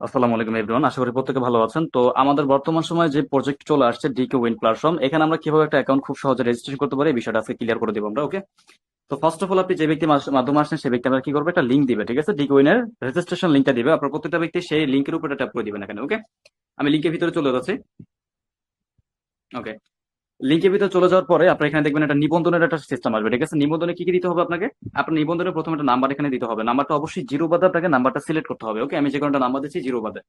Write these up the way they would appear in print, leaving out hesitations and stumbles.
আসসালামু আলাইকুম এভরিওয়ান, আশা করি প্রত্যেকে ভালো আছেন। তো আমাদের বর্তমান সময়ে যে প্রজেক্ট চলে আসছে ডিকে উইন প্ল্যাটফর্ম, এখানে আমরা কিভাবে একটা অ্যাকাউন্ট খুব সহজে রেজিস্ট্রেশন করতে পারি এই বিষয়টা আজকে ক্লিয়ার করে দিব আমরা। ওকে, তো ফার্স্ট অফ অল আপনি যে ব্যক্তি মাধ্যমে আসছেন সেই ব্যক্তি আমরা কি করবো, একটা লিঙ্ক দিবে, ঠিক আছে? ডিকে উইনের রেজিস্ট্রেশন লিঙ্কটা দিবে, আপনার প্রত্যেকটা ব্যক্তি সেই লিঙ্কের উপরে ট্যাপ করে দিবেন এখানে। ওকে, আমি লিঙ্কের ভিতরে চলে যাচ্ছি। ওকে, লিঙ্কের ভিতরে চলে যাওয়ার পরে আপনার এখানে দেখবেন একটা নিবন্ধনের একটা সিস্টেম আসবে, ঠিক আছে? নিবন্ধনে কি কি দিতে হবে আপনাকে? আপনার নিবন্ধনে প্রথমে একটা নাম্বার এখানে দিতে হবে, নাম্বারটা অবশ্যই জিরো বাদে আপনাকে নাম্বারটা সিলেক্ট করতে হবে। ওকে, আমি যে কোনো একটা নাম্বার দিচ্ছি জিরো বাদে।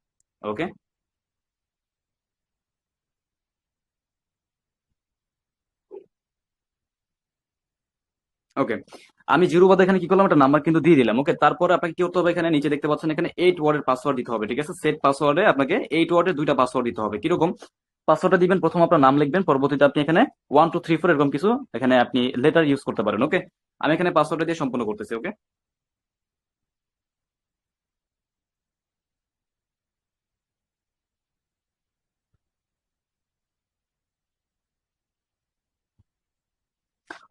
ওকে, ওকে, আমি জিরো বাদে এখানে কি করলাম, একটা নাম্বার কিন্তু দিয়ে দিলাম। ওকে, তারপরে আপনাকে কি করতে হবে, এখানে নিচে দেখতে পাচ্ছেন এখানে 8 ওয়ার্ডের পাসওয়ার্ড দিতে হবে, ঠিক আছে? সেট পাসওয়ার্ডে আপনাকে 8 ওয়ার্ডের দুইটা পাসওয়ার্ড দিতে হবে। কিরকম পাসওয়ার্ডটা দিবেন? প্রথম আপনার নাম লিখবেন, পরবর্তীতে আপনি এখানে 1 2 3 4 এরকম কিছু এখানে আপনি লেটার ইউজ করতে পারেন। ওকে, আমি এখানে পাসওয়ার্ডটা দিয়ে সম্পূর্ণ করতেছি। ওকে,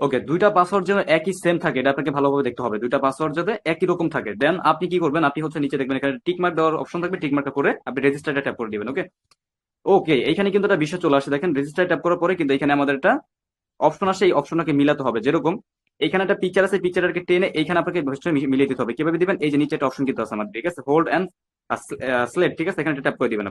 ওকে, দুইটা পাসওয়ার্ড যেন একই সেম থাকে এটা আপনাকে ভালোভাবে দেখতে হবে, দুইটা পাসওয়ার্ড যাতে একই রকম থাকে। দেন আপনি কি করবেন, আপনি হচ্ছে নিচে দেখবেন এখানে টিক মার্ক দেওয়ার অপশন থাকবে, টিক মার্কটা করে আপনি রেজিস্টারটা ট্যাপ করে দিবেন। ওকে, ওকে, এইখানে কিন্তু একটা বিষয় চলে আসে, দেখেন রেজিস্টার ট্যাপ করার পরে কিন্তু এখানে আমাদের একটা অপশন আসে, এই অপশনটাকে মিলাতে হবে। যেরকম এখানে একটা পিকচার আছে, পিকচারটাকে টেনে এইখানে আপনাকে ভয়েসটা মিলিয়ে দিতে হবে। কিভাবে দিবেন? এই যে নিচে একটা অপশন কিন্তু আছে আমাদের, ঠিক আছে? হোল্ড এন্ড স্লেট, ঠিক আছে? এখানে ট্যাপ করে দিবেন,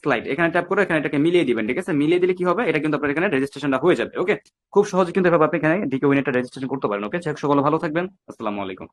স্লাইড এখানে ট্যাপ করে এখানে এটাকে মিলিয়ে দিবেন, ঠিক আছে? মিলিয়ে দিলে কি হবে, এটা কিন্তু আপনার এখানে রেজিস্ট্রেশনটা হয়ে যাবে। ওকে, খুব সহজে কিন্তু এভাবে আপনি এখানে ডিকে উইন একটা রেজিস্ট্রেশন করতে পারেন। ওকে, সকলে ভালো থাকবেন। আসসালামু আলাইকুম।